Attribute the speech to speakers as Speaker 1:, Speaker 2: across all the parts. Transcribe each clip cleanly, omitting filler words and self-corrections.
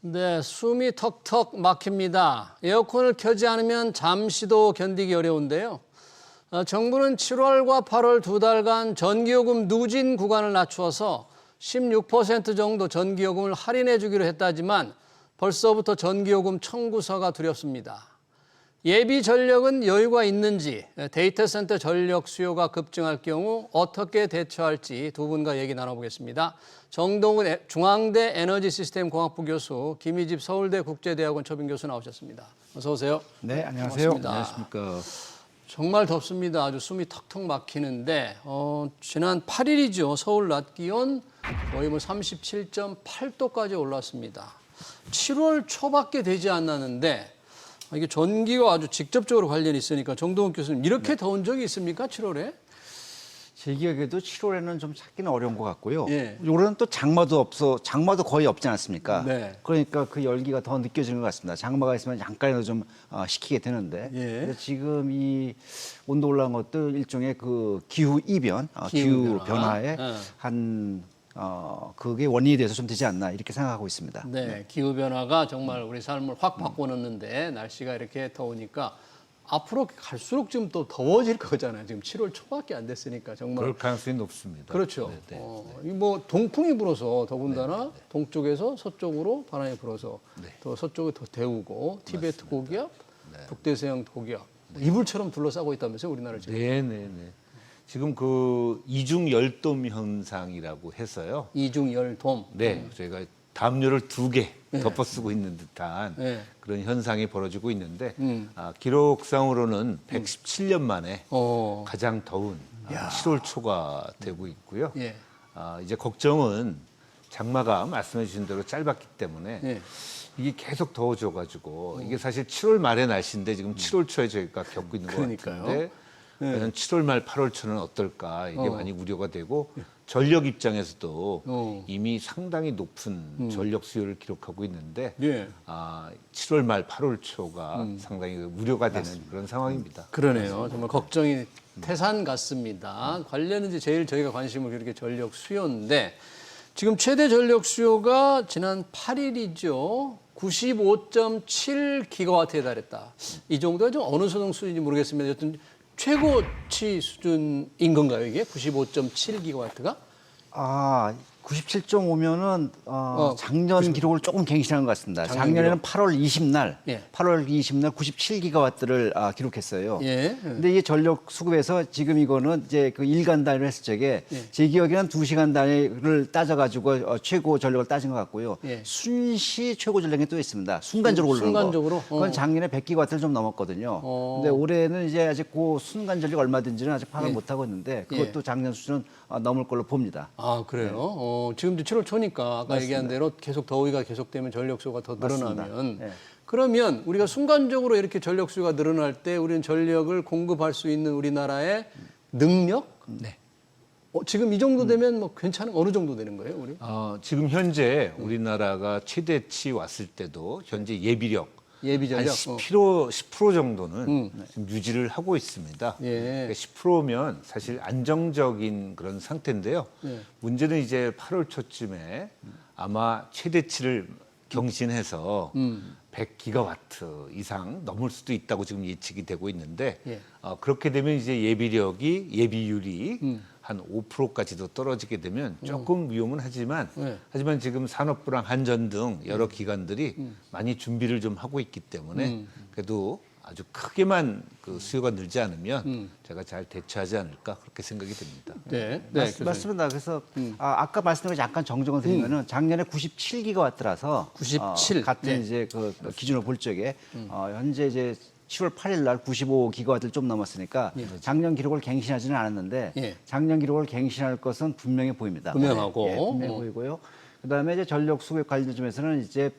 Speaker 1: 네, 숨이 턱턱 막힙니다. 에어컨을 켜지 않으면 잠시도 견디기 어려운데요. 정부는 7월과 8월 두 달간 전기요금 누진 구간을 낮추어서 16% 정도 전기요금을 할인해 주기로 했다지만 벌써부터 전기요금 청구서가 두렵습니다. 예비 전력은 여유가 있는지, 데이터 센터 전력 수요가 급증할 경우 어떻게 대처할지 두 분과 얘기 나눠보겠습니다. 정동훈 중앙대 에너지시스템공학부 교수, 김희집 서울대 국제대학원 초빙 교수 나오셨습니다. 어서 오세요.
Speaker 2: 네, 안녕하세요.
Speaker 1: 반갑습니다.
Speaker 2: 안녕하십니까.
Speaker 1: 정말 덥습니다. 아주 숨이 턱턱 막히는데 지난 8일이죠. 서울 낮 기온 거의 37.8도까지 올랐습니다. 7월 초밖에 되지 않았는데 이게 전기와 아주 직접적으로 관련이 있으니까 정동훈 교수님 이렇게 더운 적이 있습니까? 7월에?
Speaker 2: 제 기억에도 7월에는 좀 찾기는 어려운 것 같고요.
Speaker 1: 예.
Speaker 2: 올해는 또 장마도 거의 없지 않습니까?
Speaker 1: 네.
Speaker 2: 그러니까 그 열기가 더 느껴지는 것 같습니다. 장마가 있으면 잠깐이라도 좀 식히게 되는데.
Speaker 1: 예.
Speaker 2: 근데 지금 이 온도 올라간 것도 일종의 그 기후 이변, 기후 변화의 그게 원인이 돼서 좀 되지 않나 이렇게 생각하고 있습니다.
Speaker 1: 네, 기후 변화가 정말 우리 삶을 확 바꿔놓는데 날씨가 이렇게 더우니까 앞으로 갈수록 좀 또 더워질 거잖아요. 지금 7월 초밖에 안 됐으니까 정말.
Speaker 3: 그럴 가능성이 높습니다.
Speaker 1: 그렇죠. 이 동풍이 불어서 더군다나 동쪽에서 서쪽으로 바람이 불어서 더 서쪽에 더 데우고 티베트 고기압, 북대서양 고기압 이불처럼 둘러싸고 있다면서요, 우리나라를 지금.
Speaker 3: 네네네. 지금 그 이중 열돔 현상이라고 해서요.
Speaker 1: 이중 열돔.
Speaker 3: 네, 저희가 담요를 2개 덮어쓰고 있는 듯한 그런 현상이 벌어지고 있는데 기록상으로는 117년 만에 가장 더운 7월 초가 되고 있고요.
Speaker 1: 예.
Speaker 3: 이제 걱정은 장마가 말씀해 주신 대로 짧았기 때문에 이게 계속 더워져가지고 이게 사실 7월 말의 날씨인데 지금 7월 초에 저희가 겪고 있는 것
Speaker 1: 그러니까요.
Speaker 3: 같은데 과연 7월 말 8월 초는 어떨까 이게 많이 우려가 되고 전력 입장에서도 이미 상당히 높은 전력 수요를 기록하고 있는데 7월 말 8월 초가 상당히 우려가 되는 그런 상황입니다.
Speaker 1: 그러네요. 정말 걱정이 태산 같습니다. 관련은 이제 제일 저희가 관심을 이렇게 전력 수요인데 지금 최대 전력 수요가 지난 8일이죠. 95.7 기가와트에 달했다. 이 정도가 좀 어느 수준인지 모르겠습니다. 여튼 최고치 수준인 건가요, 이게? 95.7 기가와트가?
Speaker 2: 97.5면은 작년 기록을 조금 갱신한 것 같습니다. 작년에는 8월 20날, 97기가와트를 기록했어요.
Speaker 1: 예.
Speaker 2: 근데 이게 전력 수급에서 지금 이거는 이제 그 일간 단위로 했을 적에 제 기억에는 2시간 단위를 따져가지고 최고 전력을 따진 것 같고요. 순시 최고 전력이 또 있습니다. 순간적으로 오르는
Speaker 1: 순간적으로?
Speaker 2: 거. 그건 작년에 100기가와트를 좀 넘었거든요. 근데 올해는 이제 아직 그 순간 전력 얼마든지는 아직 파악을 못 하고 있는데 그것도 작년 수준은 넘을 걸로 봅니다.
Speaker 1: 아, 그래요? 지금도 7월 초니까 아까 얘기한 대로 계속 더위가 계속되면 전력 수요가 더 늘어나면 그러면 우리가 순간적으로 이렇게 전력 수요가 늘어날 때 우리는 전력을 공급할 수 있는 우리나라의 능력? 지금 이 정도 되면 뭐 괜찮은 어느 정도 되는 거예요, 우리?
Speaker 3: 지금 현재 우리나라가 최대치 왔을 때도 현재 예비력
Speaker 1: 예비전력?
Speaker 3: 한 10% 정도는 지금 유지를 하고 있습니다. 그러니까 10%면 사실 안정적인 그런 상태인데요. 문제는 이제 8월 초쯤에 아마 최대치를 경신해서 100기가와트 이상 넘을 수도 있다고 지금 예측이 되고 있는데 그렇게 되면 이제 예비율이 한 5%까지도 떨어지게 되면 조금 위험은 하지만 지금 산업부랑 한전 등 여러 기관들이 많이 준비를 좀 하고 있기 때문에 그래도 아주 크게만 그 수요가 늘지 않으면 제가 잘 대처하지 않을까 그렇게 생각이 듭니다.
Speaker 2: 맞습니다. 그래서 아까 말씀드린 거 잠깐 정정을 드리면은 작년에 97기가와트라서
Speaker 1: 97.
Speaker 2: 같은 이제 그 기준으로 볼 적에 현재 이제 7월 8일 날 95기가와트를 좀 넘었으니까 작년 기록을 갱신하지는 않았는데 작년 기록을 갱신할 것은 분명해 보입니다.
Speaker 1: 분명하고.
Speaker 2: 분명해 보이고요. 그다음에 이제 전력 수급 관리 점에서는 이제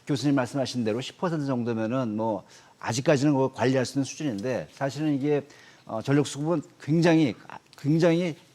Speaker 2: 교수님 말씀하신 대로 10% 정도면은 뭐 아직까지는 그거 관리할 수 있는 수준인데 사실은 이게 전력 수급은 굉장히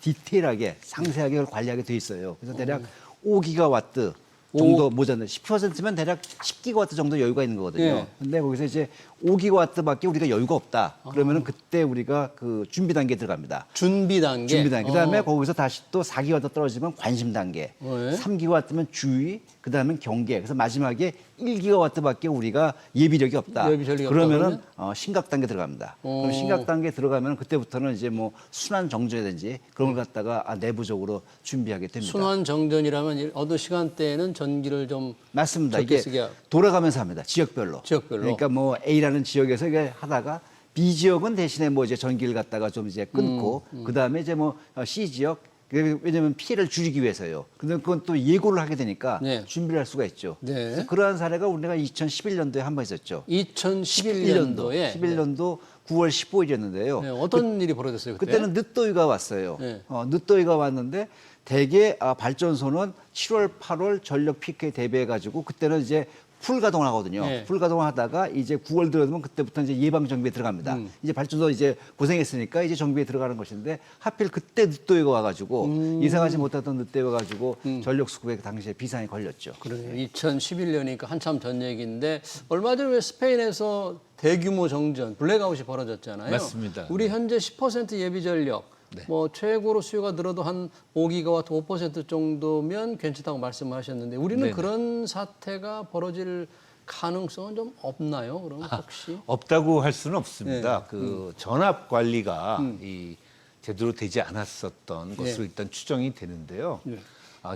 Speaker 2: 디테일하게 상세하게 그걸 관리하게 돼 있어요. 그래서 대략 5기가와트 정도 모자는 10%면 대략 10기가와트 정도 여유가 있는 거거든요.
Speaker 1: 예.
Speaker 2: 근데 거기서 이제 5기가와트밖에 우리가 여유가 없다. 그러면은 그때 우리가 그 준비 단계에 들어갑니다.
Speaker 1: 준비 단계.
Speaker 2: 준비 단계. 그다음에 거기서 다시 또 4기가와트 떨어지면 관심 단계.
Speaker 1: 네.
Speaker 2: 3기가와트면 주의, 그다음엔 경계. 그래서 마지막에 1기가와트밖에 우리가 예비력이 없다.
Speaker 1: 예비력이 없다
Speaker 2: 그러면은 심각 단계 들어갑니다.
Speaker 1: 어.
Speaker 2: 그럼 심각 단계 들어가면 그때부터는 이제 뭐 순환 정전이든지 그런 걸 갖다가 내부적으로 준비하게 됩니다.
Speaker 1: 순환 정전이라면 어느 시간대에는 전기를 좀
Speaker 2: 맞습니다.
Speaker 1: 적게
Speaker 2: 이게
Speaker 1: 쓰게
Speaker 2: 돌아가면서 합니다. 지역별로.
Speaker 1: 지역별로.
Speaker 2: 그러니까 뭐 A라는 지역에서 이게 하다가 B 지역은 대신에 뭐 이제 전기를 갖다가 좀 이제 끊고 그다음에 이제 뭐 C 지역 왜냐하면 피해를 줄이기 위해서요. 근데 그건 또 예고를 하게 되니까
Speaker 1: 네.
Speaker 2: 준비를 할 수가 있죠.
Speaker 1: 네.
Speaker 2: 그래서 그러한 사례가 우리가 2011년도에 한 번 있었죠.
Speaker 1: 2011년도에
Speaker 2: 11년도 9월 15일이었는데요.
Speaker 1: 네, 어떤 일이 벌어졌어요 그때?
Speaker 2: 그때는 늦더위가 왔어요.
Speaker 1: 네.
Speaker 2: 늦더위가 왔는데 대개 발전소는 7월, 8월 전력 피크에 대비해 가지고 그때는 이제 풀 가동을 하거든요.
Speaker 1: 네.
Speaker 2: 풀 가동을 하다가 이제 9월 들어가면 그때부터 이제 예방 정비에 들어갑니다. 이제 발전소 이제 고생했으니까 이제 정비에 들어가는 것인데 하필 그때 늦더위가 와가지고 예상하지 못했던 늦더위가 와가지고 전력 수급에 그 당시에 비상이 걸렸죠.
Speaker 1: 그래요. 2011년이니까 한참 전 얘기인데 얼마 전에 왜 스페인에서 대규모 정전, 블랙아웃이 벌어졌잖아요.
Speaker 3: 맞습니다.
Speaker 1: 우리 현재 10% 예비 전력,
Speaker 3: 네.
Speaker 1: 뭐 최고로 수요가 늘어도 한 5기가와트 5% 정도면 괜찮다고 말씀하셨는데 우리는
Speaker 3: 네네.
Speaker 1: 그런 사태가 벌어질 가능성은 좀 없나요? 그럼 혹시?
Speaker 3: 없다고 할 수는 없습니다.
Speaker 1: 네.
Speaker 3: 그 전압 관리가 이 제대로 되지 않았었던 것으로 일단 추정이 되는데요.
Speaker 1: 네.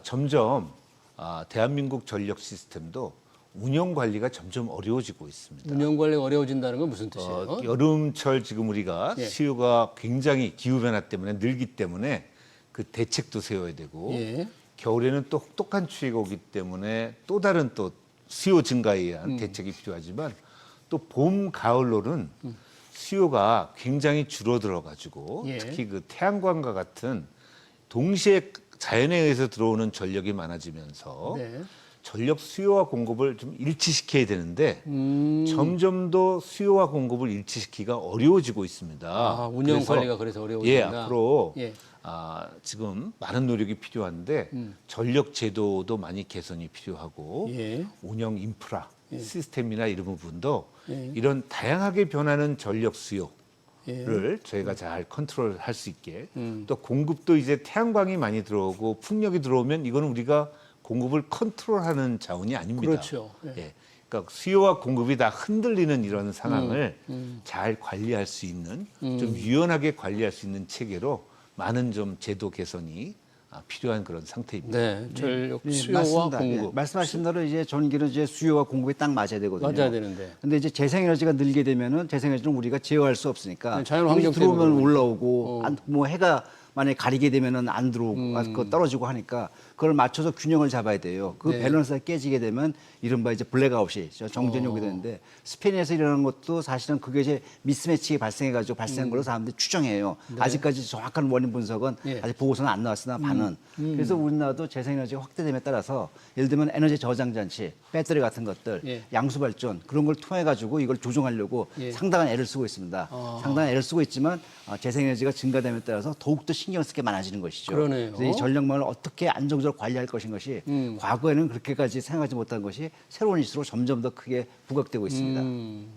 Speaker 3: 점점 대한민국 전력 시스템도 운영 관리가 점점 어려워지고 있습니다.
Speaker 1: 운영 관리가 어려워진다는 건 무슨 뜻이에요?
Speaker 3: 여름철 지금 우리가
Speaker 1: 예.
Speaker 3: 수요가 굉장히 기후 변화 때문에 늘기 때문에 그 대책도 세워야 되고
Speaker 1: 예.
Speaker 3: 겨울에는 또 혹독한 추위가 오기 때문에 또 다른 또 수요 증가에 의한 대책이 필요하지만 또 봄 가을로는 수요가 굉장히 줄어들어 가지고
Speaker 1: 예.
Speaker 3: 특히 그 태양광과 같은 동시에 자연에 의해서 들어오는 전력이 많아지면서
Speaker 1: 네.
Speaker 3: 전력 수요와 공급을 좀 일치시켜야 되는데 점점 더 수요와 공급을 일치시키기가 어려워지고 있습니다.
Speaker 1: 운영 관리가 그래서 어려워진다.
Speaker 3: 예, 앞으로
Speaker 1: 예.
Speaker 3: 지금 많은 노력이 필요한데 전력 제도도 많이 개선이 필요하고
Speaker 1: 예.
Speaker 3: 운영 인프라 시스템이나 이런 부분도
Speaker 1: 예.
Speaker 3: 이런 다양하게 변하는 전력 수요
Speaker 1: 예.
Speaker 3: 를 저희가 잘 컨트롤할 수 있게 또 공급도 이제 태양광이 많이 들어오고 풍력이 들어오면 이거는 우리가 공급을 컨트롤하는 자원이 아닙니다.
Speaker 1: 그렇죠. 예.
Speaker 3: 예. 그러니까 수요와 공급이 다 흔들리는 이런 상황을 잘 관리할 수 있는 좀 유연하게 관리할 수 있는 체계로 많은 좀 제도 개선이 필요한 그런 상태입니다.
Speaker 1: 네, 전력
Speaker 2: 예,
Speaker 1: 수요와
Speaker 2: 맞습니다.
Speaker 1: 공급.
Speaker 2: 예, 말씀하신 대로 이제 전기는 이제 수요와 공급이 딱 맞아야 되거든요.
Speaker 1: 맞아야 되는데.
Speaker 2: 근데 이제 재생에너지가 늘게 되면은 재생에너지는 우리가 제어할 수 없으니까
Speaker 1: 네, 자연 환경
Speaker 2: 여기 들어오면
Speaker 1: 때문에
Speaker 2: 올라오고 뭐 해가 만약에 가리게 되면은 안 들어오고 그거 떨어지고 하니까 그걸 맞춰서 균형을 잡아야 돼요. 그
Speaker 1: 네.
Speaker 2: 밸런스가 깨지게 되면 이른바 이제 블랙아웃이 정전이 오게 되는데 스페인에서 일어나는 것도 사실은 그게 이제 미스매치가 발생해가지고 발생한 걸로 사람들이 추정해요. 아직까지 정확한 원인 분석은
Speaker 1: 예.
Speaker 2: 아직 보고서는 안 나왔으나 반은. 그래서 우리나라도 재생에너지가 확대됨에 따라서 예를 들면 에너지 저장 장치, 배터리 같은 것들,
Speaker 1: 예.
Speaker 2: 양수 발전 그런 걸 통해 가지고 이걸 조정하려고
Speaker 1: 예.
Speaker 2: 상당한 애를 쓰고 있습니다. 상당한 애를 쓰고 있지만 재생에너지가 증가됨에 따라서 더욱더 신경 쓸 게 많아지는 것이죠.
Speaker 1: 그러네요.
Speaker 2: 그래서 이 전력망을 어떻게 안정적으로 관리할 것인 것이 과거에는 그렇게까지 생각하지 못한 것이 새로운 이슈로 점점 더 크게 부각되고 있습니다.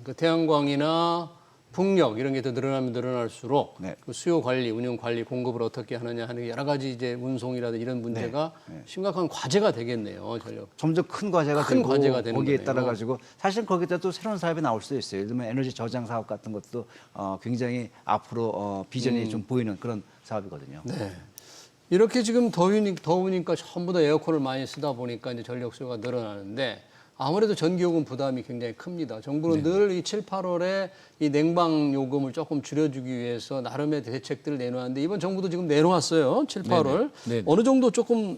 Speaker 1: 그 태양광이나 풍력 이런 게 더 늘어나면 늘어날수록
Speaker 2: 네.
Speaker 1: 그 수요 관리, 운영 관리, 공급을 어떻게 하느냐 하는 게 여러 가지 이제 운송이라든지 이런 문제가 심각한 과제가 되겠네요. 전력.
Speaker 2: 점점 큰 과제가
Speaker 1: 큰
Speaker 2: 되고
Speaker 1: 과제가 되는
Speaker 2: 거기에
Speaker 1: 거네요.
Speaker 2: 따라 가지고 사실 거기다 또 새로운 사업이 나올 수도 있어요. 예를 들면 에너지 저장 사업 같은 것도 굉장히 앞으로 비전이 좀 보이는 그런 사업이거든요.
Speaker 1: 네. 이렇게 지금 더우니까 전부 다 에어컨을 많이 쓰다 보니까 이제 전력 수요가 늘어나는데 아무래도 전기요금 부담이 굉장히 큽니다. 정부는 늘 이 7, 8월에 이 냉방 요금을 조금 줄여주기 위해서 나름의 대책들을 내놓았는데 이번 정부도 지금 내놓았어요. 7, 8월.
Speaker 3: 네네.
Speaker 1: 어느 정도 조금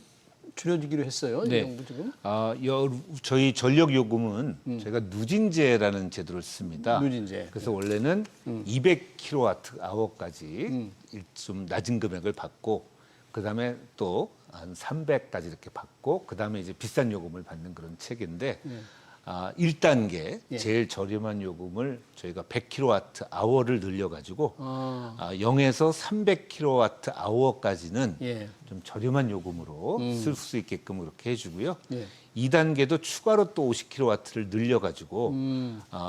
Speaker 1: 줄여주기로 했어요. 이
Speaker 3: 네.
Speaker 1: 정부 지금.
Speaker 3: 저희 전력 요금은 저희가 누진제라는 제도를 씁니다.
Speaker 1: 누진제.
Speaker 3: 그래서 원래는 200kWh까지 좀 낮은 금액을 받고 그다음에 또 한 300까지 이렇게 받고 그다음에 이제 비싼 요금을 받는 그런 체계인데 1단계
Speaker 1: 예.
Speaker 3: 제일 저렴한 요금을 저희가 100kWh를 늘려가지고 0에서 300kWh까지는
Speaker 1: 예.
Speaker 3: 좀 저렴한 요금으로 쓸 수 있게끔 그렇게 해주고요.
Speaker 1: 예.
Speaker 3: 2단계도 추가로 또 50kW를 늘려가지고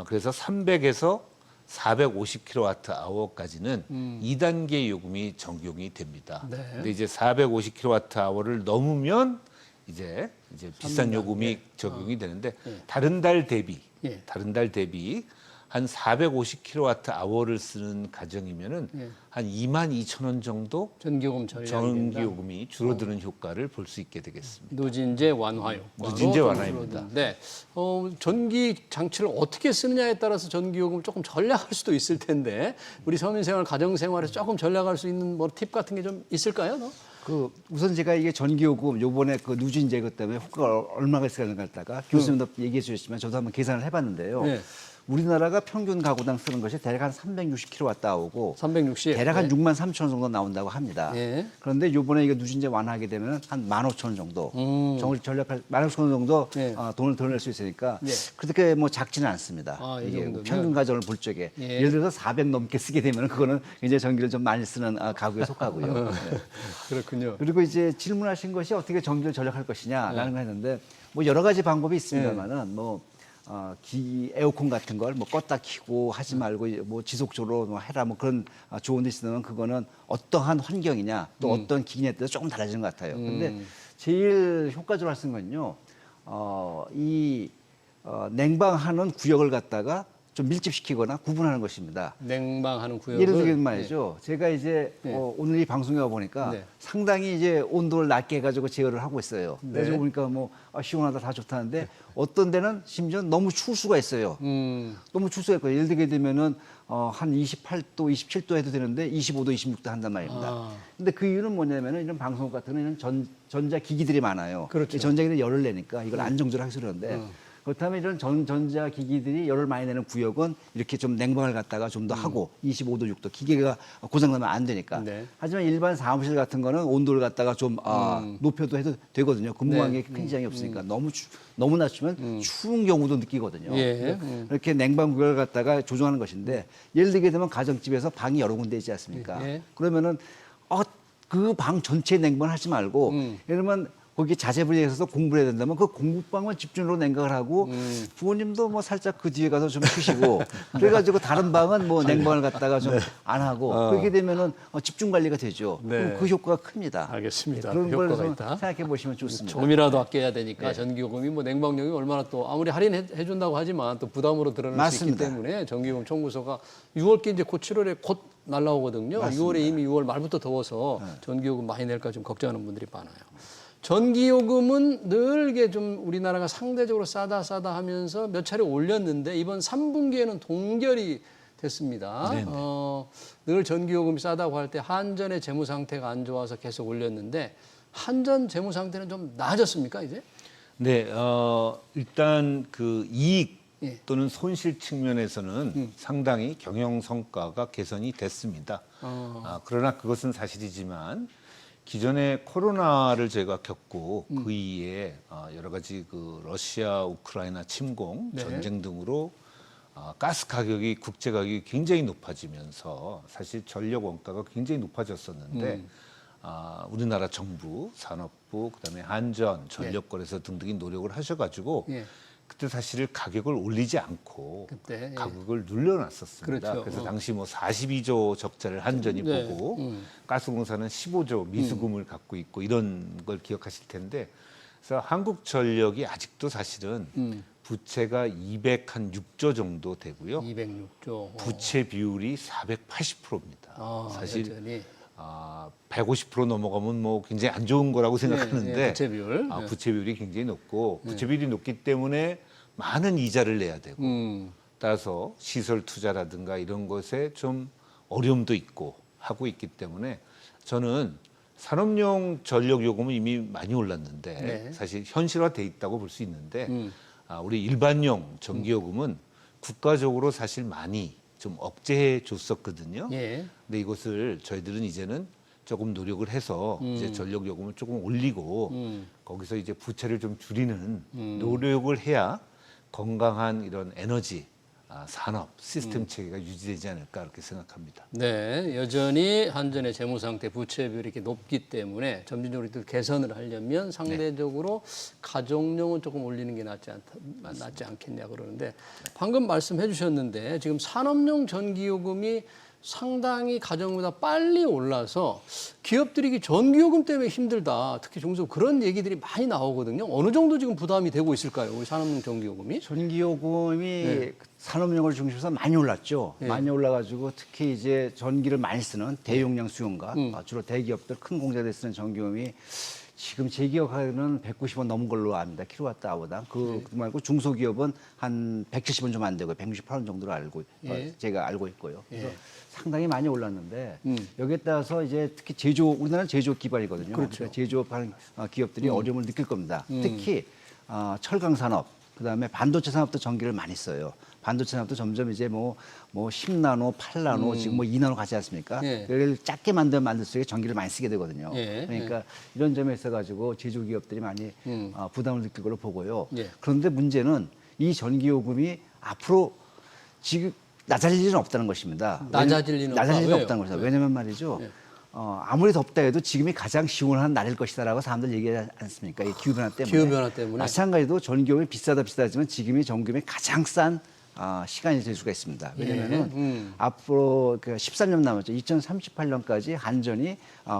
Speaker 3: 그래서 300에서 450kWh까지는 2단계 요금이 적용이 됩니다.
Speaker 1: 네.
Speaker 3: 근데 이제 450kWh를 넘으면 이제 비싼 요금이 적용이 되는데 다른 달 대비
Speaker 1: 예.
Speaker 3: 한 450kWh를 쓰는 가정이면은 한 22,000원 정도
Speaker 1: 전기요금 절약이
Speaker 3: 전기
Speaker 1: 된다.
Speaker 3: 요금이 줄어드는 효과를 볼 수 있게 되겠습니다.
Speaker 1: 누진제 완화 효과.
Speaker 3: 누진제 완화입니다.
Speaker 1: 네. 전기 장치를 어떻게 쓰느냐에 따라서 전기요금을 조금 절약할 수도 있을 텐데 우리 서민생활, 가정생활에서 조금 절약할 수 있는 뭐 팁 같은 게 좀 있을까요? 너?
Speaker 2: 우선 제가 이게 전기요금 요번에 그 누진제 것 때문에 효과가 얼마가 있을까 갖다가 교수님도 얘기해 주셨지만 저도 한번 계산을 해봤는데요.
Speaker 1: 네.
Speaker 2: 우리나라가 평균 가구당 쓰는 것이 대략 한 360kWh오고
Speaker 1: 360.
Speaker 2: 대략 한
Speaker 1: 네.
Speaker 2: 6만 3천 원 정도 나온다고 합니다.
Speaker 1: 예.
Speaker 2: 그런데 요번에 이거 누진제 완화하게 되면 한 15,000원 정도 전략할 15,000원 정도
Speaker 1: 예.
Speaker 2: 돈을 덜 낼 수 있으니까
Speaker 1: 예.
Speaker 2: 그렇게 뭐 작지는 않습니다.
Speaker 1: 이
Speaker 2: 이게
Speaker 1: 정도면?
Speaker 2: 평균 가정을 볼 적에
Speaker 1: 예.
Speaker 2: 예를 들어서 400 넘게 쓰게 되면 그거는 굉장히 전기를 좀 많이 쓰는 가구에 속하고요. 네.
Speaker 1: 그렇군요.
Speaker 2: 그리고 이제 질문하신 것이 어떻게 전기를 절약할 것이냐라는 걸 했는데 뭐 여러 가지 방법이 있습니다만은 뭐 에어컨 같은 걸 뭐 껐다 켜고 하지 말고 뭐 지속적으로 뭐 해라 뭐 그런 좋은 데 있으면 그거는 어떠한 환경이냐 또 어떤 기기냐에 따라 조금 달라지는 것 같아요. 근데 제일 효과적으로 할 수 있는 건요. 냉방하는 구역을 갖다가 좀 밀집시키거나 구분하는 것입니다.
Speaker 1: 냉방하는 구역을.
Speaker 2: 예를 들면 말이죠. 제가 이제 오늘 이 방송에 와 보니까
Speaker 1: 네.
Speaker 2: 상당히 이제 온도를 낮게 해가지고 제어를 하고 있어요.
Speaker 1: 네.
Speaker 2: 그래서 보니까 뭐 시원하다 다 좋다는데 어떤 데는 심지어 너무 추울 수가 있어요. 너무 추울 수가 있고 예를 들게 되면은 한 28도, 27도 해도 되는데 25도, 26도 한단 말입니다. 근데 그 이유는 뭐냐면은 이런 방송국 같은 이런 전자기기들이 많아요.
Speaker 1: 그렇죠.
Speaker 2: 이 전자기기들이 열을 내니까 이걸 안정적으로 하기 그러는데 그렇다면 이런 전자기기들이 열을 많이 내는 구역은 이렇게 좀 냉방을 갖다가 좀 더 하고 25도, 6도 기계가 고장나면 안 되니까.
Speaker 1: 네.
Speaker 2: 하지만 일반 사무실 같은 거는 온도를 갖다가 좀 높여도 해도 되거든요. 근무하는
Speaker 1: 네.
Speaker 2: 게 큰 지장이 없으니까 너무 낮추면 추운 경우도 느끼거든요.
Speaker 1: 예.
Speaker 2: 이렇게 냉방 구역을 갖다가 조정하는 것인데 예를 들게 되면 가정집에서 방이 여러 군데 있지 않습니까?
Speaker 1: 예.
Speaker 2: 그러면은 그 방 전체 냉방을 하지 말고 예를 들면 거기 자제분에 있어서 공부를 해야 된다면 그 공부방만 집중으로 냉각을 하고 부모님도 뭐 살짝 그 뒤에 가서 좀 쉬시고 그래가지고 다른 방은 뭐 냉방을 갖다가 좀 안 하고 그렇게 되면은 집중 관리가 되죠.
Speaker 1: 네.
Speaker 2: 그럼 그 효과가 큽니다.
Speaker 1: 알겠습니다.
Speaker 2: 그런 걸
Speaker 1: 효과가
Speaker 2: 좀
Speaker 1: 있다.
Speaker 2: 생각해 보시면 좋습니다.
Speaker 1: 조금이라도 아껴야 되니까 전기요금이 뭐 냉방요금이 얼마나 또 아무리 할인해 준다고 하지만 또 부담으로 드러날 수 있기
Speaker 2: 맞습니다.
Speaker 1: 때문에 전기요금 청구서가 6월께 이제 곧 7월에 곧 날라오거든요.
Speaker 2: 맞습니다.
Speaker 1: 6월에 이미 6월 말부터 더워서 전기요금 많이 낼까 좀 걱정하는 분들이 많아요. 전기요금은 늘 이게 좀 우리나라가 상대적으로 싸다 하면서 몇 차례 올렸는데 이번 3분기에는 동결이 됐습니다. 늘 전기요금이 싸다고 할 때 한전의 재무 상태가 안 좋아서 계속 올렸는데 한전 재무 상태는 좀 나아졌습니까 이제?
Speaker 3: 네, 일단 그 이익
Speaker 1: 예.
Speaker 3: 또는 손실 측면에서는 상당히 경영 성과가 개선이 됐습니다. 그러나 그것은 사실이지만 기존에 코로나를 제가 겪고 그 이후에 여러 가지 그 러시아 우크라이나 침공
Speaker 1: 네.
Speaker 3: 전쟁 등으로 가스 가격이 국제 가격이 굉장히 높아지면서 사실 전력 원가가 굉장히 높아졌었는데 우리나라 정부, 산업부, 그다음에 한전, 전력거래소 등등이 노력을 하셔가지고
Speaker 1: 예.
Speaker 3: 그때 사실 가격을 올리지 않고
Speaker 1: 그때, 예.
Speaker 3: 가격을 눌러놨었습니다.
Speaker 1: 그렇죠.
Speaker 3: 그래서 당시 뭐 42조 적자를 한전이
Speaker 1: 네.
Speaker 3: 보고 가스공사는 15조 미수금을 갖고 있고 이런 걸 기억하실 텐데 그래서 한국전력이 아직도 사실은 부채가 206조 정도 되고요.
Speaker 1: 206조.
Speaker 3: 부채 비율이 480%입니다. 사실
Speaker 1: 여전히.
Speaker 3: 150% 넘어가면 뭐 굉장히 안 좋은 거라고 생각하는데
Speaker 1: 네, 부채 비율. 네.
Speaker 3: 부채 비율이 굉장히 높고 부채 비율이 높기 때문에 많은 이자를 내야 되고 따라서 시설 투자라든가 이런 것에 좀 어려움도 있고 하고 있기 때문에 저는 산업용 전력 요금은 이미 많이 올랐는데
Speaker 1: 네.
Speaker 3: 사실 현실화돼 있다고 볼 수 있는데 우리 일반용 전기요금은 국가적으로 사실 많이 좀 억제해 줬었거든요.
Speaker 1: 예.
Speaker 3: 근데 이것을 저희들은 이제는 조금 노력을 해서 이제 전력 요금을 조금 올리고 거기서 이제 부채를 좀 줄이는 노력을 해야 건강한 이런 에너지 산업 시스템 체계가 유지되지 않을까 그렇게 생각합니다.
Speaker 1: 네, 여전히 한전의 재무 상태, 부채 비율이 이렇게 높기 때문에 점진적으로 또 개선을 하려면 상대적으로 가정용은 조금 올리는 게 낫지 않겠냐 그러는데 방금 말씀해 주셨는데 지금 산업용 전기요금이 상당히 가정보다 빨리 올라서 기업들이 이 전기요금 때문에 힘들다. 특히 종종 그런 얘기들이 많이 나오거든요. 어느 정도 지금 부담이 되고 있을까요? 우리 산업용 전기요금이?
Speaker 2: 전기요금이 산업용을 중심으로 많이 올랐죠. 많이 올라가지고 특히 이제 전기를 많이 쓰는 대용량 수용가, 주로 대기업들 큰 공장에 쓰는 전기요금이 지금 제 기억하기로는 190원 넘은 걸로 압니다. 킬로와트아워당. 그 말고 중소기업은 한 170원 좀 안 되고 168원 정도로 제가 알고 있고요. 그래서 상당히 많이 올랐는데 여기에 따라서 이제 특히 우리나라는 제조업 기반이거든요.
Speaker 1: 그렇죠.
Speaker 2: 그러니까 제조업하는 기업들이 어려움을 느낄 겁니다. 특히 철강 산업, 그다음에 반도체 산업도 전기를 많이 써요. 반도체 산업도 점점 이제 뭐 10나노, 8나노, 지금 뭐 2나노 가지 않습니까? 그걸 작게 만들수록 전기를 많이 쓰게 되거든요. 그러니까 이런 점에 있어가지고 제조기업들이 많이 부담을 느낄 걸로 보고요. 그런데 문제는 이 전기요금이 앞으로 지금 낮아질 일은 없다는 것입니다.
Speaker 1: 낮아질 일은
Speaker 2: 없다는 것이다. 왜냐면 말이죠. 아무리 덥다 해도 지금이 가장 시원한 날일 것이다라고 사람들 얘기하지 않습니까? 이 기후변화 때문에.
Speaker 1: 기후변화 때문에.
Speaker 2: 마찬가지로 전기요금이 비싸지만 지금이 전기요금이 가장 싼 시간이 될 수가 있습니다. 왜냐면은 앞으로 그 13년 남았죠. 2038년까지 한전이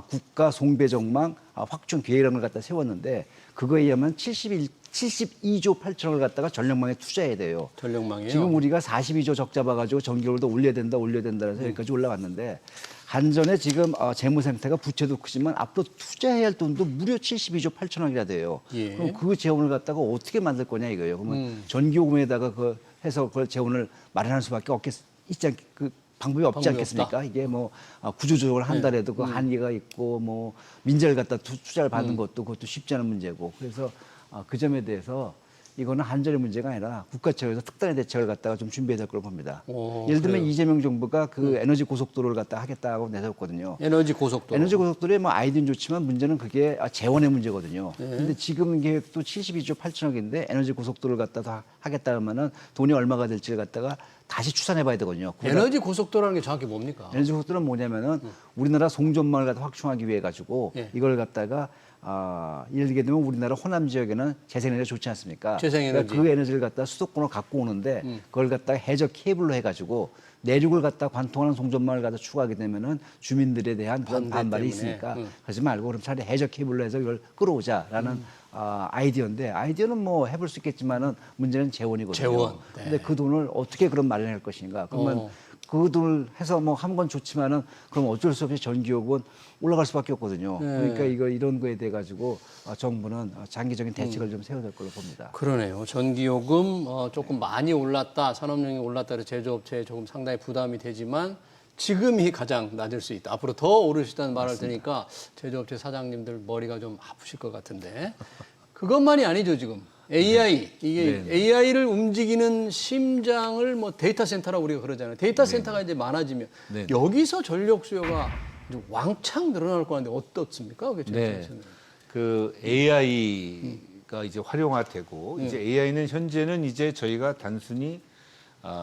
Speaker 2: 국가 송배전망 확충 계획을 갖다 세웠는데 그거에 의하면 72조 8천억을 갖다가 전력망에 투자해야 돼요.
Speaker 1: 전력망이요?
Speaker 2: 지금 우리가 42조 적 잡아가지고 전기요금도 올려야 된다 해서 여기까지 올라왔는데 한전의 지금 재무 상태가 부채도 크지만 앞으로 투자해야 할 돈도 무려 72조 8천억이나 돼요. 그럼 그 재원을 갖다가 어떻게 만들 거냐 이거예요. 그러면 전기요금에다가 해서 그걸 재원을 마련할 수밖에 그 방법이 없지 않겠습니까?
Speaker 1: 없다.
Speaker 2: 이게 뭐 구조조정을 한다래도 그 한계가 있고 뭐 민재를 갖다 투자를 받는 것도 그것도 쉽지 않은 문제고 그래서 그 점에 대해서 이거는 한전의 문제가 아니라 국가 차원에서 특단의 대책을 갖다가 좀 준비해야 될 거로 봅니다. 예를 들면
Speaker 1: 그래요.
Speaker 2: 이재명 정부가 그 에너지 고속도로를 갖다 하겠다고 내세웠거든요.
Speaker 1: 에너지 고속도로.
Speaker 2: 에너지 고속도로의 뭐 아이디어는 좋지만 문제는 그게 재원의 문제거든요. 그런데 지금 계획도 72조 8천억인데 에너지 고속도로를 갖다가 하겠다 하면은 돈이 얼마가 될지를 갖다가 다시 추산해 봐야 되거든요.
Speaker 1: 에너지 고속도로라는 게 정확히 뭡니까?
Speaker 2: 에너지 고속도로는 뭐냐면은 우리나라 송전망을 갖다 확충하기 위해 가지고 이걸 갖다가 예를 들게 되면 우리나라 호남 지역에는 재생에너지가 좋지 않습니까?
Speaker 1: 재생에너지.
Speaker 2: 그러니까 그 에너지를 갖다 수도권으로 갖고 오는데 그걸 갖다가 해저 케이블로 해가지고 내륙을 갖다 관통하는 송전망을 갖다 추가하게 되면은 주민들에 대한 그런 반발이
Speaker 1: 때문에.
Speaker 2: 있으니까 그러지 말고 그럼 차라리 해저 케이블로 해서 이걸 끌어오자라는 아이디어인데 아이디어는 뭐 해볼 수 있겠지만은 문제는 재원이거든요.
Speaker 1: 재원. 네.
Speaker 2: 근데 그 돈을 어떻게 그럼 마련할 것인가? 그러면 그 돈을 해서 뭐 한 건 좋지만은 그럼 어쩔 수 없이 전기요금은 올라갈 수밖에 없거든요. 그러니까 이런 거에 대해 가지고 정부는 장기적인 대책을 좀 세워야 될 걸로 봅니다.
Speaker 1: 그러네요. 전기요금 조금 많이 올랐다, 산업용이 올랐다, 그래서 제조업체에 조금 상당히 부담이 되지만 지금이 가장 낮을 수 있다. 앞으로 더 오를 수 있다는 말을 들으니까 제조업체 사장님들 머리가 좀 아프실 것 같은데 그것만이 아니죠 지금. AI 이게 AI를 움직이는 심장을 뭐 데이터 센터라고 우리가 그러잖아요. 데이터 센터가 이제 많아지면 여기서 전력 수요가 이제 왕창 늘어날 거 같은데 어떻습니까?
Speaker 3: 그 AI가 이제 활용화되고 이제 AI는 현재는 이제 저희가 단순히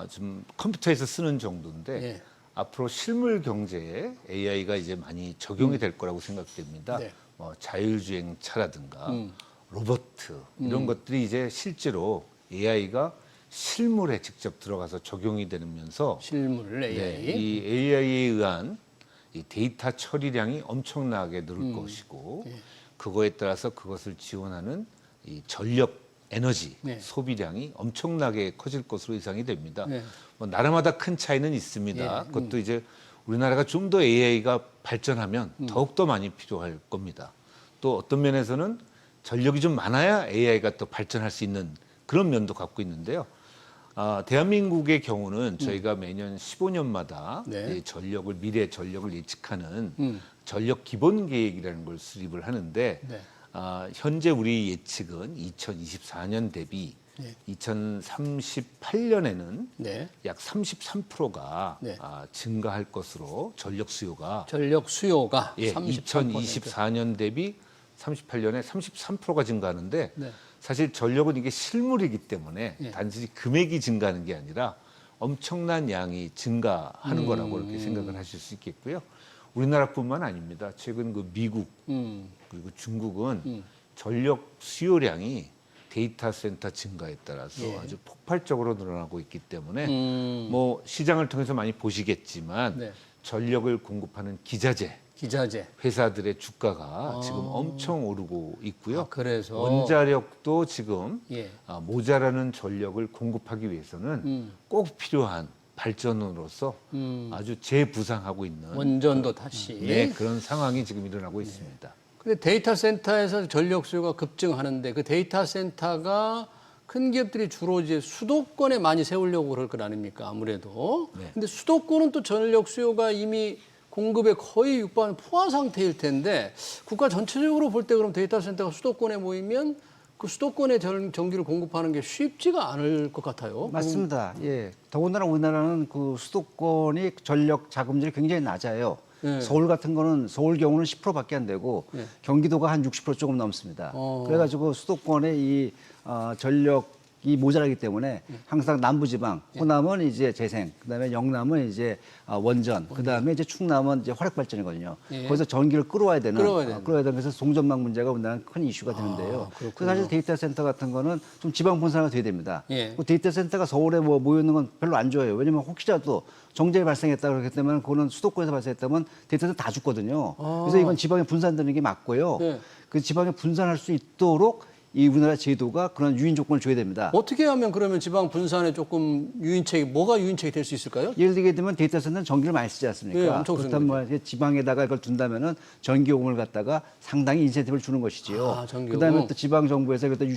Speaker 3: 좀 컴퓨터에서 쓰는 정도인데 앞으로 실물 경제에 AI가 이제 많이 적용이 될 거라고 생각됩니다. 뭐 자율주행 차라든가 로봇 이런 것들이 이제 실제로 AI가 실물에 직접 들어가서 적용이 되면서
Speaker 1: 실물 AI.
Speaker 3: 이 AI에 의한 이 데이터 처리량이 엄청나게 늘 것이고 그거에 따라서 그것을 지원하는 이 전력 에너지 소비량이 엄청나게 커질 것으로 예상이 됩니다. 뭐 나라마다 큰 차이는 있습니다. 그것도 이제 우리나라가 좀 더 AI가 발전하면 더욱더 많이 필요할 겁니다. 또 어떤 면에서는 전력이 좀 많아야 AI가 또 발전할 수 있는 그런 면도 갖고 있는데요. 대한민국의 경우는 저희가 매년 15년마다 미래 전력을 예측하는 전력 기본 계획이라는 걸 수립을 하는데 현재 우리 예측은 2024년 대비 2038년에는 약 33%가 증가할 것으로 전력 수요가
Speaker 1: 33%.
Speaker 3: 2024년 대비 38년에 33%가 증가하는데 사실 전력은 이게 실물이기 때문에
Speaker 1: 예.
Speaker 3: 단순히 금액이 증가하는 게 아니라 엄청난 양이 증가하는 거라고 이렇게 생각을 하실 수 있겠고요. 우리나라뿐만 아닙니다. 최근 그 미국 그리고 중국은 전력 수요량이 데이터 센터 증가에 따라서
Speaker 1: 예.
Speaker 3: 아주 폭발적으로 늘어나고 있기 때문에 뭐 시장을 통해서 많이 보시겠지만
Speaker 1: 네.
Speaker 3: 전력을 공급하는 기자재
Speaker 1: 기자재.
Speaker 3: 회사들의 주가가 지금 엄청 오르고 있고요.
Speaker 1: 아, 그래서
Speaker 3: 원자력도 지금
Speaker 1: 예.
Speaker 3: 모자라는 전력을 공급하기 위해서는 꼭 필요한 발전으로서 아주 재부상하고 있는
Speaker 1: 원전도 다시.
Speaker 3: 네, 그런 상황이 지금 일어나고 있습니다.
Speaker 1: 근데 데이터 센터에서 전력 수요가 급증하는데 그 데이터 센터가 큰 기업들이 주로 이제 수도권에 많이 세우려고 그럴 것 아닙니까? 아무래도.
Speaker 3: 네.
Speaker 1: 근데 수도권은 또 전력 수요가 이미 공급에 거의 육박하는 포화 상태일 텐데 국가 전체적으로 볼 때 그럼 데이터 센터가 수도권에 모이면 그 수도권에 전기를 공급하는 게 쉽지가 않을 것 같아요.
Speaker 2: 맞습니다. 예. 더군다나 우리나라는 그 수도권이 전력 자금률이 굉장히 낮아요.
Speaker 1: 예.
Speaker 2: 서울 같은 거는 서울 경우는 10%밖에 안 되고
Speaker 1: 예.
Speaker 2: 경기도가 한 60% 조금 넘습니다. 그래가지고 수도권의 이 전력이 모자라기 때문에 항상 남부지방, 호남은 이제 재생, 그다음에 영남은 이제 원전, 그다음에 이제 충남은 이제 화력발전이거든요.
Speaker 1: 예.
Speaker 2: 거기서 전기를 끌어와야 되는,
Speaker 1: 끌어와야
Speaker 2: 되는 그래서 송전망 문제가 우리나라는 큰 이슈가 되는데요.
Speaker 1: 그렇군요.
Speaker 2: 그래서 사실 데이터 센터 같은 거는 좀 지방 분산화가 돼야 됩니다.
Speaker 1: 예.
Speaker 2: 그 데이터 센터가 서울에 뭐 모여 있는 건 별로 안 좋아요. 왜냐면 혹시라도 정전이 발생했다 그렇기 때문에 그거는 수도권에서 발생했다면 데이터 센터 다 죽거든요. 그래서 이건 지방에 분산되는 게 맞고요.
Speaker 1: 네.
Speaker 2: 그 지방에 분산할 수 있도록 이 우리나라 제도가 그런 유인 조건을 줘야 됩니다.
Speaker 1: 어떻게 하면 그러면 지방 분산에 조금 유인책이 뭐가 유인책이 될 수 있을까요?
Speaker 2: 예를 들게 되면 데이터 센터는 전기를 많이 쓰지 않습니까?
Speaker 1: 네, 엄청
Speaker 2: 그렇다면 뭐 지방에다가 이걸 둔다면은 전기요금을 갖다가 상당히 인센티브를 주는 것이지요.
Speaker 1: 아, 전기요금.
Speaker 2: 그다음에 또 지방 정부에서 그것도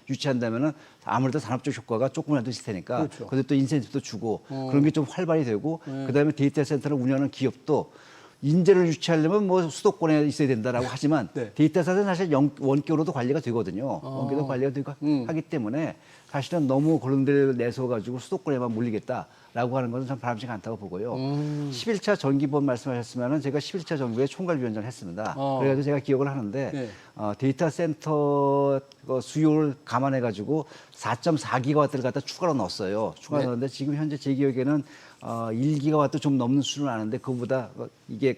Speaker 2: 유치한다면은 아무래도 산업적 효과가 조금이라도 있을 테니까.
Speaker 1: 그렇죠.
Speaker 2: 그것도 또 인센티브도 주고 그런 게 좀 활발히 되고 그다음에 데이터 센터를 운영하는 기업도 인재를 유치하려면 뭐 수도권에 있어야 된다라고 하지만
Speaker 1: 네.
Speaker 2: 데이터 센터는 사실 원격으로도 관리가 되거든요. 원격으로 관리가 되고 하기 때문에 사실은 너무 그런 데를 내서 가지고 수도권에만 몰리겠다라고 하는 것은 참 바람직하지 않다고 보고요. 11차 전기법 말씀하셨으면은 제가 11차 정부의 총괄위원장을 했습니다. 그래가지고 제가 기억을 하는데
Speaker 1: 네.
Speaker 2: 데이터 센터 수요를 감안해 가지고 4.4기가와트를 갖다 추가로 넣었어요. 추가로
Speaker 1: 네.
Speaker 2: 넣었는데 지금 현재 제 기억에는 1기가와트 좀 넘는 수준은 아는데 그거보다 이게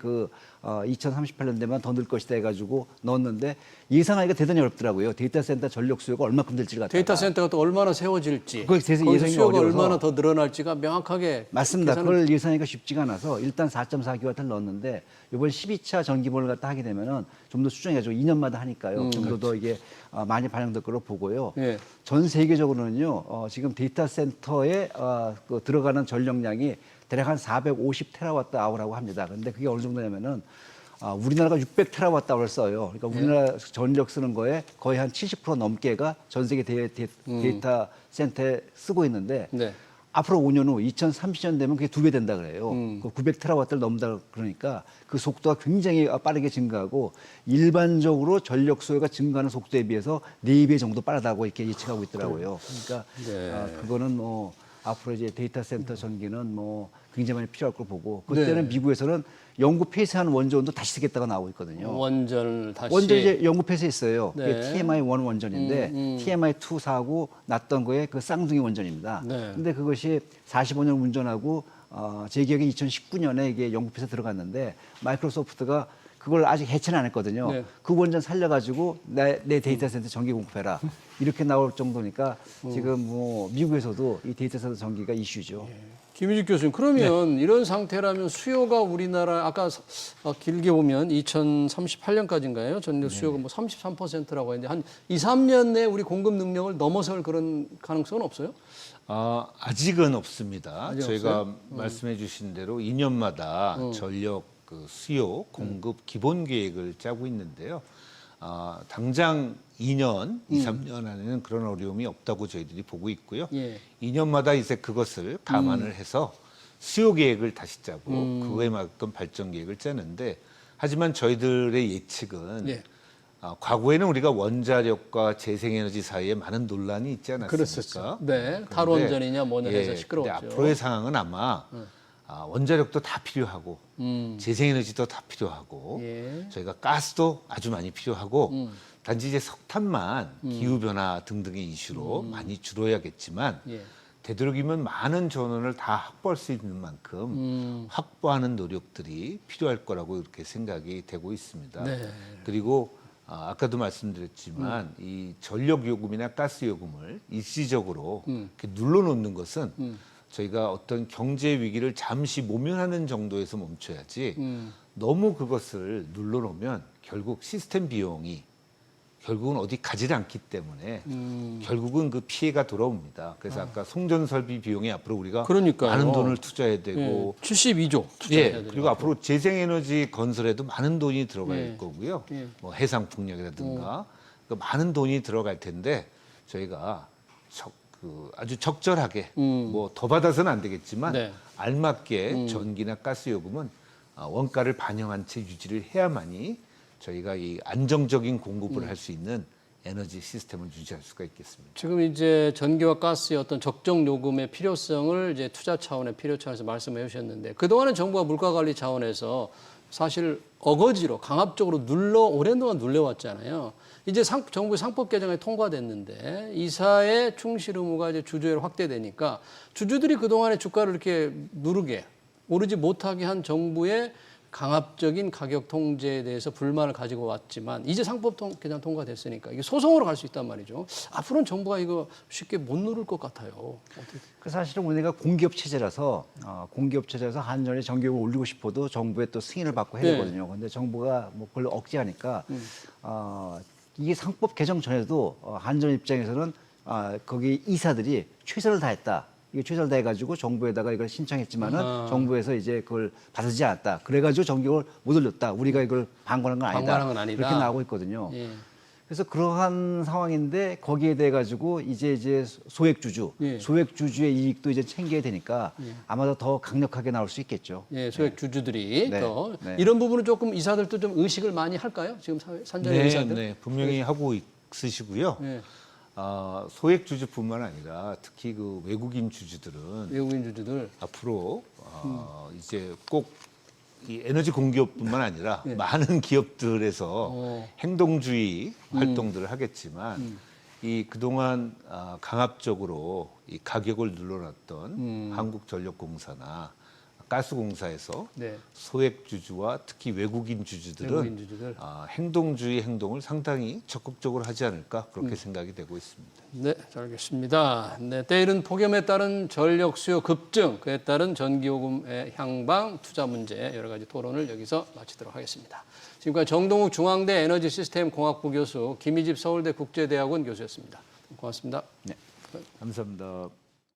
Speaker 2: 2038년 되면 더 늘 것이다 해가지고 넣었는데 예상하기가 대단히 어렵더라고요. 데이터 센터 전력 수요가 얼마큼 될지를 갖다가.
Speaker 1: 데이터 센터가 또 얼마나 세워질지,
Speaker 2: 그걸 대해서
Speaker 1: 거기서
Speaker 2: 예상이
Speaker 1: 수요가
Speaker 2: 어려워서.
Speaker 1: 얼마나 더 늘어날지가 명확하게
Speaker 2: 맞습니다.
Speaker 1: 계산을-
Speaker 2: 그걸 예상하기가 쉽지가 않아서 일단 4.4기와트를 넣었는데 이번 12차 전기보를 갖다 하게 되면은 좀 더 수정해가지고 2년마다 하니까요. 좀 더 이게 많이 반영될 거로 보고요.
Speaker 1: 예.
Speaker 2: 전 세계적으로는요. 지금 데이터 센터에 들어가는 전력량이 대략 한 450테라와트 아워라고 합니다. 그런데 그게 어느 정도냐면은 우리나라가 600테라와트 아워를 써요. 그러니까 우리나라 전력 쓰는 거에 거의 한 70% 넘게가 전 세계 데이터 센터에 쓰고 있는데
Speaker 1: 네.
Speaker 2: 앞으로 5년 후 2030년 되면 그게 2배 된다 그래요. 그 900테라와트를 넘는다 그러니까 그 속도가 굉장히 빠르게 증가하고 일반적으로 전력 수요가 증가하는 속도에 비해서 4배 정도 빠르다고 이렇게 예측하고 있더라고요. 그러니까
Speaker 1: 네.
Speaker 2: 그거는 뭐 앞으로 이제 데이터 센터 전기는 뭐 굉장히 많이 필요할 걸 보고 그때는 미국에서는 영구 폐쇄한 원전도 다시 쓰겠다고 나오고 있거든요.
Speaker 1: 원전을 다시
Speaker 2: 원전 이제 영구 폐쇄했어요.
Speaker 1: 네.
Speaker 2: 그게 TMI-1 원전인데 TMI-2 사고 났던 거에 그 쌍둥이 원전입니다.
Speaker 1: 네.
Speaker 2: 근데 그것이 45년 운전하고 제 기억에 2019년에 이게 영구 폐쇄 들어갔는데 마이크로소프트가 그걸 아직 해체는 안 했거든요.
Speaker 1: 네.
Speaker 2: 그 원전 살려가지고 내 데이터 센터 전기 공급해라. 이렇게 나올 정도니까 지금 뭐 미국에서도 이 데이터 센터 전기가 이슈죠.
Speaker 1: 김유직 교수님, 그러면 이런 상태라면 수요가 우리나라 아까 길게 보면 2038년까지인가요? 전력 수요가 뭐 33%라고 했는데 한 2, 3년 내에 우리 공급 능력을 넘어설 그런 가능성은 없어요?
Speaker 3: 아직은 없습니다.
Speaker 1: 아직
Speaker 3: 저희가
Speaker 1: 없어요?
Speaker 3: 말씀해 주신 대로 2년마다 전력 수요 공급 기본 계획을 짜고 있는데요. 당장 2년, 2, 3년 안에는 그런 어려움이 없다고 저희들이 보고 있고요.
Speaker 1: 예.
Speaker 3: 2년마다 이제 그것을 감안을 해서 수요 계획을 다시 짜고 그거에 맞던 발전 계획을 짜는데 하지만 저희들의 예측은
Speaker 1: 예.
Speaker 3: 과거에는 우리가 원자력과 재생에너지 사이에 많은 논란이 있지 않았습니까?
Speaker 1: 그랬었죠. 네, 탈원전이냐 뭐냐 해서 시끄러웠죠.
Speaker 3: 근데 앞으로의 상황은 아마 원자력도 다 필요하고 재생에너지도 다 필요하고
Speaker 1: 예.
Speaker 3: 저희가 가스도 아주 많이 필요하고 단지 이제 석탄만 기후 변화 등등의 이슈로 많이 줄어야겠지만
Speaker 1: 예.
Speaker 3: 되도록이면 많은 전원을 다 확보할 수 있는 만큼 확보하는 노력들이 필요할 거라고 이렇게 생각이 되고 있습니다.
Speaker 1: 네.
Speaker 3: 그리고 아까도 말씀드렸지만 이 전력 요금이나 가스 요금을 일시적으로 이렇게 눌러놓는 것은 저희가 어떤 경제 위기를 잠시 모면하는 정도에서 멈춰야지 너무 그것을 눌러놓으면 결국 시스템 비용이 결국은 어디 가지 않기 때문에 결국은 그 피해가 돌아옵니다. 그래서 아까 송전 설비 비용에 앞으로 우리가
Speaker 1: 그러니까요.
Speaker 3: 많은 돈을 투자해야 되고
Speaker 1: 72조 투자해야 되고
Speaker 3: 그리고 앞으로 재생에너지 건설에도 많은 돈이 들어갈
Speaker 1: 예.
Speaker 3: 거고요.
Speaker 1: 예.
Speaker 3: 뭐 해상풍력이라든가 그러니까 많은 돈이 들어갈 텐데 저희가 아주 적절하게 뭐 더 받아서는 안 되겠지만
Speaker 1: 네.
Speaker 3: 알맞게 전기나 가스 요금은 원가를 반영한 채 유지를 해야만이 저희가 이 안정적인 공급을 할 수 있는 에너지 시스템을 유지할 수가 있겠습니다.
Speaker 1: 지금 이제 전기와 가스의 어떤 적정 요금의 필요성을 이제 투자 차원의 필요 차원에서 말씀해 주셨는데 그동안은 정부가 물가 관리 차원에서 사실 어거지로 강압적으로 오랜 동안 눌려왔잖아요. 이제 정부 상법 개정이 통과됐는데 이사의 충실 의무가 이제 주주회로 확대되니까 주주들이 그동안에 주가를 이렇게 누르게 오르지 못하게 한 정부의 강압적인 가격 통제에 대해서 불만을 가지고 왔지만 이제 상법 개정 통과됐으니까 이게 소송으로 갈 수 있단 말이죠. 앞으로는 정부가 이거 쉽게 못 누를 것 같아요.
Speaker 2: 그 사실은 우리가 공기업 체제라서 한전이 전기요금을 올리고 싶어도 정부의 또 승인을 받고 해야
Speaker 1: 네.
Speaker 2: 되거든요. 근데 정부가 뭐 그걸 억제하니까 이게 상법 개정 전에도 한전 입장에서는 거기 이사들이 최선을 다했다. 이게 최선을 다해가지고 정부에다가 이걸 신청했지만은 정부에서 이제 그걸 받아주지 않았다. 그래가지고 전기요금을 못 올렸다. 우리가 이걸 방관한 건 아니다.
Speaker 1: 방관한 건 아니다.
Speaker 2: 이렇게 나오고 있거든요.
Speaker 1: 예.
Speaker 2: 그래서 그러한 상황인데 거기에 대해 가지고 이제
Speaker 1: 예.
Speaker 2: 소액주주의 이익도 이제 챙겨야 되니까 아마도 더 강력하게 나올 수 있겠죠.
Speaker 1: 예, 소액 주주들이
Speaker 2: 네.
Speaker 1: 또
Speaker 2: 네.
Speaker 1: 이런 부분은 조금 이사들도 좀 의식을 많이 할까요? 지금 산전의 의사들?
Speaker 3: 네, 분명히 하고 있으시고요.
Speaker 1: 예.
Speaker 3: 소액 주주뿐만 아니라 특히 그 외국인 주주들은
Speaker 1: 외국인 주주들.
Speaker 3: 앞으로 이제 꼭 이 에너지 공기업뿐만 아니라 많은 기업들에서 행동주의 활동들을 하겠지만 이 그동안 강압적으로 이 가격을 눌러놨던 한국전력공사나 가스공사에서
Speaker 1: 네.
Speaker 3: 소액 주주와 특히 외국인 주주들은
Speaker 1: 외국인 주주들.
Speaker 3: 행동주의 행동을 상당히 적극적으로 하지 않을까 그렇게 생각이 되고 있습니다.
Speaker 1: 네, 잘 알겠습니다. 네, 때이른 폭염에 따른 전력 수요 급증, 그에 따른 전기요금의 향방, 투자 문제 여러 가지 토론을 여기서 마치도록 하겠습니다. 지금까지 정동욱 중앙대 에너지시스템공학부 교수, 김희집 서울대 국제대학원 교수였습니다. 고맙습니다.
Speaker 2: 네, 감사합니다.